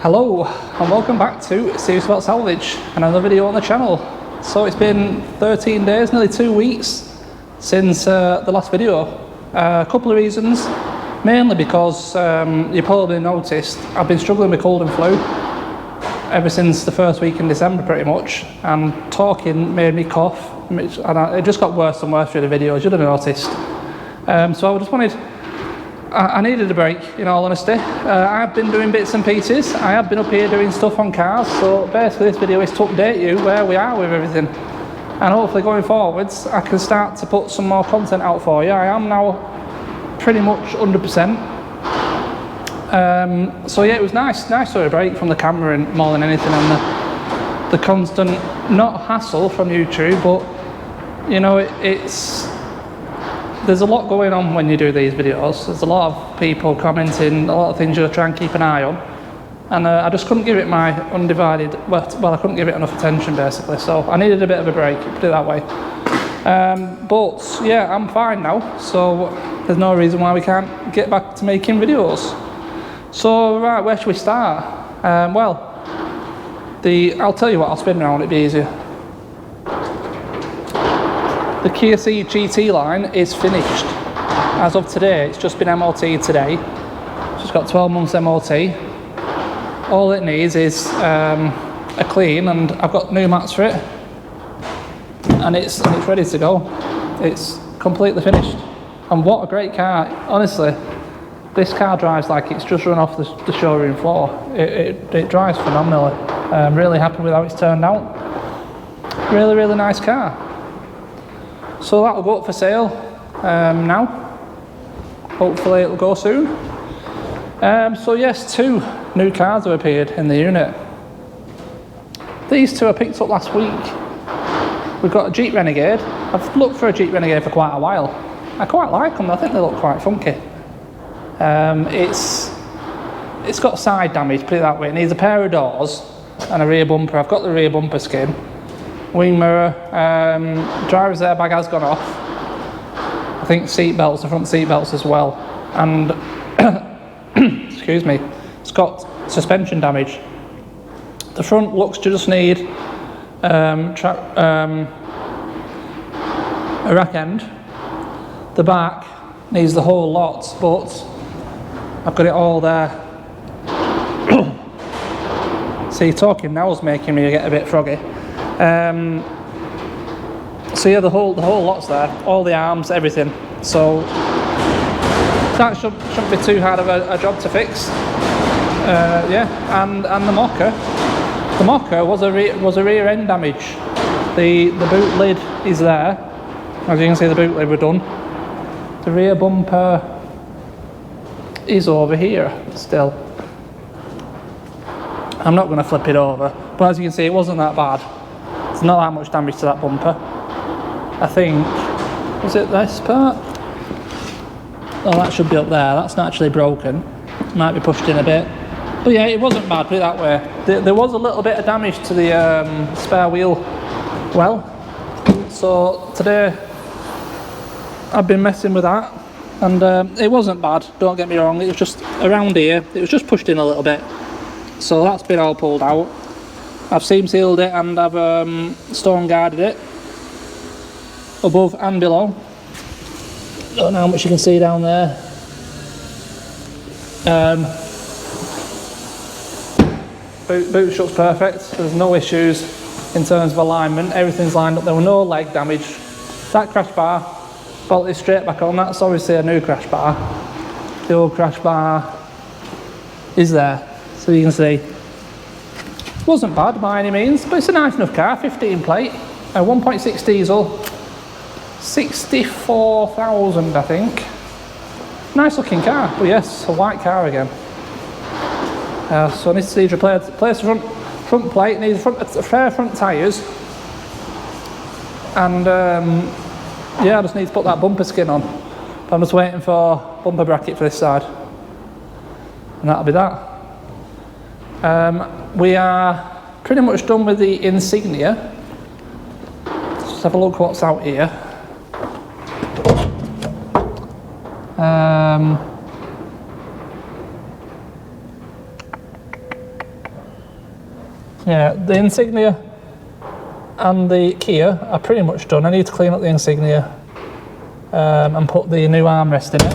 Hello and welcome back to Serious About Salvage, another video on the channel. So it's been 13 days, nearly 2 weeks since the last video. A couple of reasons, mainly because you probably noticed I've been struggling with cold and flu ever since the first week in December pretty much, and talking made me cough, and it just got worse and worse through the videos, you'd have noticed. So I just wanted, I needed a break, in all honesty. I've been doing bits and pieces. I have been up here doing stuff on cars, so basically this video is to update you where we are with everything. And hopefully going forwards, I can start to put some more content out for you. I am now pretty much 100%. So yeah, it was nice to have a break from the camera and more than anything, and the constant, not hassle from YouTube, but you know, there's a lot going on when you do these videos. There's a lot of people commenting, a lot of things you try and keep an eye on, and I just couldn't give it my undivided, well I couldn't give it enough attention basically, so I needed a bit of a break, put it that way. But yeah, I'm fine now, so there's no reason why we can't get back to making videos. So right, where should we start? Well, I'll tell you what, I'll spin around, it'd be easier. The Kia Ceed GT line is finished. As of today, it's just been MOT'd today. It's just got 12 months MOT. All it needs is a clean, and I've got new mats for it. And it's ready to go. It's completely finished. And what a great car, honestly. This car drives like it's just run off the showroom floor. It drives phenomenally. I'm really happy with how it's turned out. Really, really nice car. So that'll go up for sale now. Hopefully it'll go soon. So yes, 2 new cars have appeared in the unit. These 2 I picked up last week. We've got a Jeep Renegade. I've looked for a Jeep Renegade for quite a while. I quite like them, I think they look quite funky. It's got side damage, put it that way. It needs a pair of doors and a rear bumper. I've got the rear bumper skin. Wing mirror, driver's airbag has gone off. I think seat belts, the front seat belts as well. And, excuse me, it's got suspension damage. The front looks to just need a rack end. The back needs the whole lot, but I've got it all there. See, talking now is making me get a bit froggy. So yeah, the whole lot's there, all the arms, everything. So that shouldn't be too hard of a job to fix. Yeah, and the mocker was a rear end damage. The boot lid is there. As you can see, the boot lid were done. The rear bumper is over here still. I'm not going to flip it over, but as you can see, it wasn't that bad. There's not that much damage to that bumper. I think, is it this part? Oh, that should be up there. That's not actually broken. Might be pushed in a bit. But yeah, it wasn't bad, put it that way. There was a little bit of damage to the spare wheel well. So today, I've been messing with that. And it wasn't bad, don't get me wrong. It was just around here. It was just pushed in a little bit. So that's been all pulled out. I've seam sealed it and I've stone guarded it above and below. Don't know how much you can see down there. Boot shut's perfect. There's no issues in terms of alignment. Everything's lined up. There were no leg damage. That crash bar bolted straight back on. That's obviously a new crash bar. The old crash bar is there, so you can see. Wasn't bad by any means, but it's a nice enough car. 15 plate, a 1.6 diesel, 64,000 I think. Nice looking car, but yes, a white car again. So it needs to replace the front plate, needs a pair of front tyres, and yeah, I just need to put that bumper skin on. But I'm just waiting for bumper bracket for this side, and that'll be that. We are pretty much done with the insignia. Let's have a look what's out here. Yeah, the Insignia and the Kia are pretty much done. I need to clean up the Insignia and put the new armrest in it.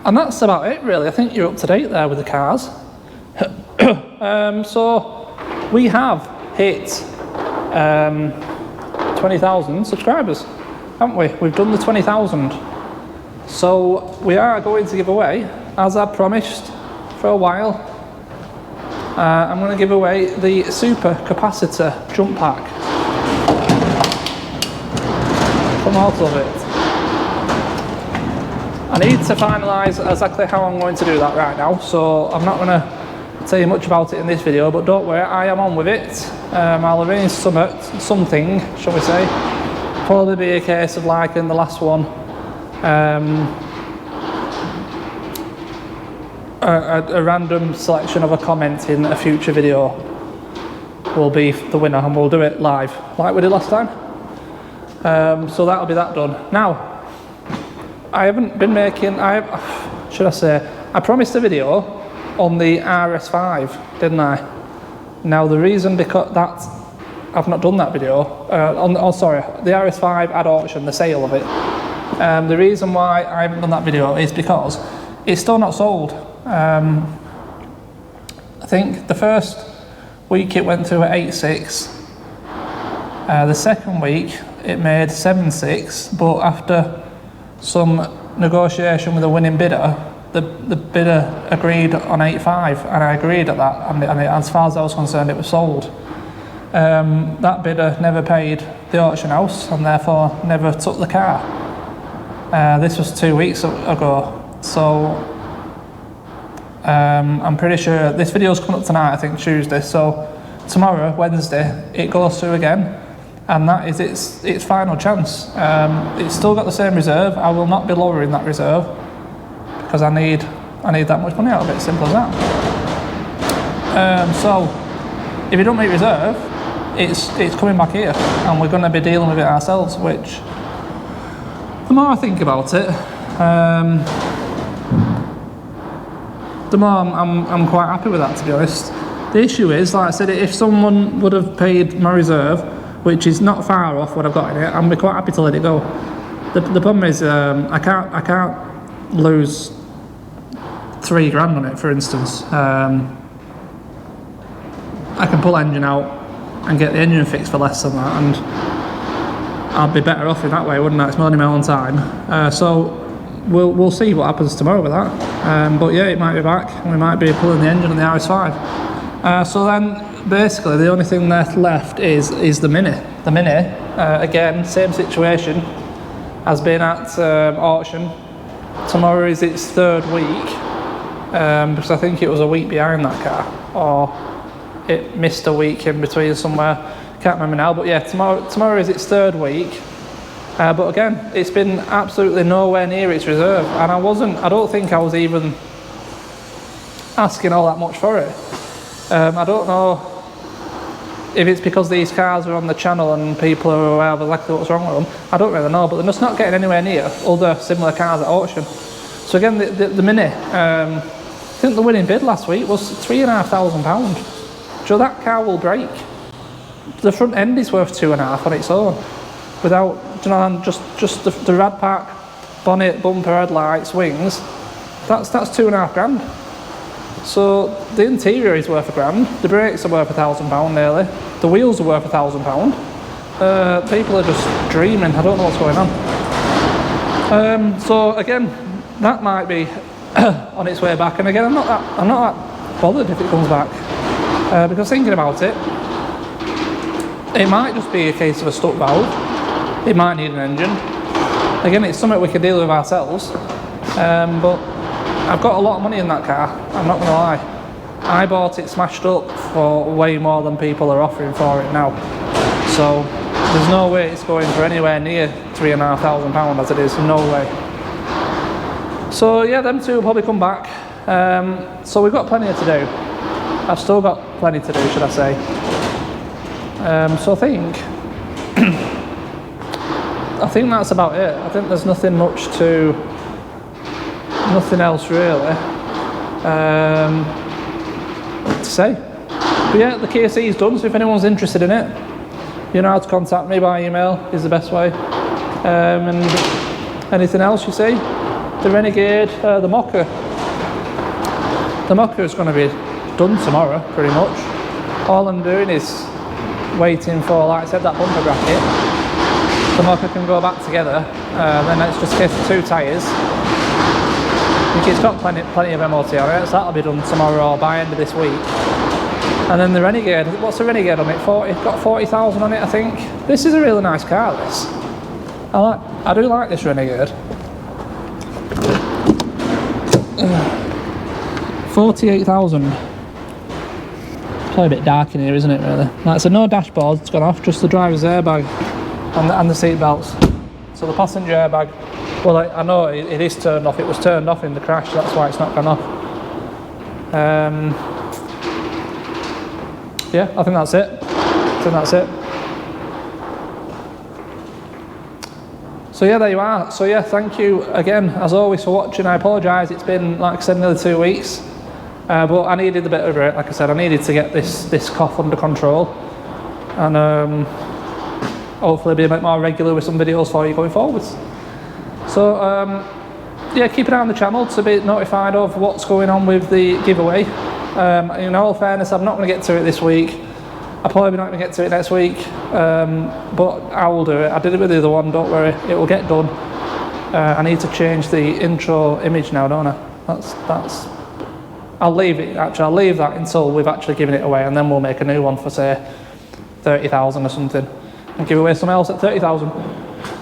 And that's about it really. I think you're up to date there with the cars. So we have hit 20,000 subscribers, haven't we? We've done the 20,000. So we are going to give away, as I promised for a while, I'm going to give away the super capacitor jump pack from Autovit. I need to finalise exactly how I'm going to do that right now, so I'm not going to tell you much about it in this video, but don't worry, I am on with it. I'll arrange something, shall we say. Probably be a case of like in the last one, a random selection of a comment in a future video will be the winner, and we'll do it live like we did last time. So that'll be that done. Now, I haven't been making, should I say, I promised a video on the RS5, didn't I? Now the reason because that I've not done that video, sorry, the RS5 at auction, the sale of it. The reason why I haven't done that video is because it's still not sold. I think the first week it went through at 8.6. The second week it made 7.6, but after some negotiation with a winning bidder, the bidder agreed on 8.5, and I agreed at that, and as far as I was concerned it was sold. That bidder never paid the auction house and therefore never took the car. This was 2 weeks ago, so I'm pretty sure this video's coming up tonight, I think Tuesday, so tomorrow, Wednesday, it goes through again, and that is its final chance. It's still got the same reserve. I will not be lowering that reserve because I need that much money out of it, simple as that. So if you don't make reserve, it's coming back here, and we're going to be dealing with it ourselves, which the more I think about it, the more I'm quite happy with that, to be honest. The issue is, like I said, if someone would have paid my reserve, which is not far off what I've got in it, I'd be quite happy to let it go. The problem is I can't lose £3 grand on it, for instance. I can pull the engine out and get the engine fixed for less than that, and I'd be better off in that way, wouldn't I? It's only my own time. So we'll see what happens tomorrow with that. But yeah, it might be back, and we might be pulling the engine on the RS5. So then basically the only thing left is the Mini. The Mini, again, same situation, has been at auction. Tomorrow is its third week, because I think it was a week behind that car, or it missed a week in between somewhere, can't remember now, but yeah, tomorrow is its third week. But again, it's been absolutely nowhere near its reserve, and I don't think I was even asking all that much for it. I don't know if it's because these cars are on the channel and people are aware of exactly what's wrong with them. I don't really know, but they're just not getting anywhere near other similar cars at auction. So again, the Mini, I think the winning bid last week was £3,500. So that car will break. The front end is worth 2.5 on its own, without, just the rad pack, bonnet, bumper, headlights, wings. That's 2.5 grand. So the interior is worth £1 grand. The brakes are worth £1,000 nearly. The wheels are worth £1,000. People are just dreaming. I don't know what's going on. So again, that might be on its way back. And again, I'm not that bothered if it comes back, because thinking about it, it might just be a case of a stuck valve. It might need an engine. Again, it's something we can deal with ourselves. But I've got a lot of money in that car, I'm not going to lie. I bought it smashed up for way more than people are offering for it now. So there's no way it's going for anywhere near £3,500 as it is, no way. So yeah, them two will probably come back. So we've got plenty to do. I've still got plenty to do, should I say. So I think that's about it. I think there's nothing else really to say. But yeah, the Kia C is done, so if anyone's interested in it, you know how to contact me by email is the best way. And anything else you see? The Renegade, the Mocha. The Mocha is going to be done tomorrow, pretty much. All I'm doing is waiting for, like I said, that bumper bracket. The Mocha can go back together, then it's just a case of 2 tyres. I think it's got plenty of MOT on it, so that'll be done tomorrow or by end of this week. And then the Renegade, what's the Renegade on it? Got 40,000 on it, I think. This is a really nice car, this. I do like this Renegade. 48,000. Probably a bit dark in here, isn't it, really? Like, so no dashboard, it's gone off, just the driver's airbag and the seat belts. So the passenger airbag, well, I know it is turned off. It was turned off in the crash, that's why it's not gone off. Yeah, I think that's it. So yeah, there you are. So yeah, thank you again, as always, for watching. I apologise, it's been, like I said, nearly 2 weeks. But I needed a bit of a break, like I said. I needed to get this cough under control. And hopefully be a bit more regular with some videos for you going forwards. So yeah, keep an eye on the channel to be notified of what's going on with the giveaway. In all fairness, I'm not going to get to it this week. I'll probably not going to get to it next week, but I will do it. I did it with the other one, don't worry, it will get done. I need to change the intro image now, don't I? That's. I'll leave it, actually, I'll leave that until we've actually given it away, and then we'll make a new one for, say, 30,000 or something, and give away something else at 30,000.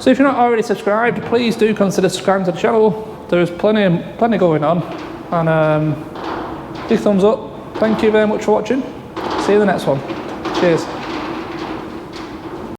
So if you're not already subscribed, please do consider subscribing to the channel. There's plenty going on, and big thumbs up. Thank you very much for watching. See you in the next one. Cheers.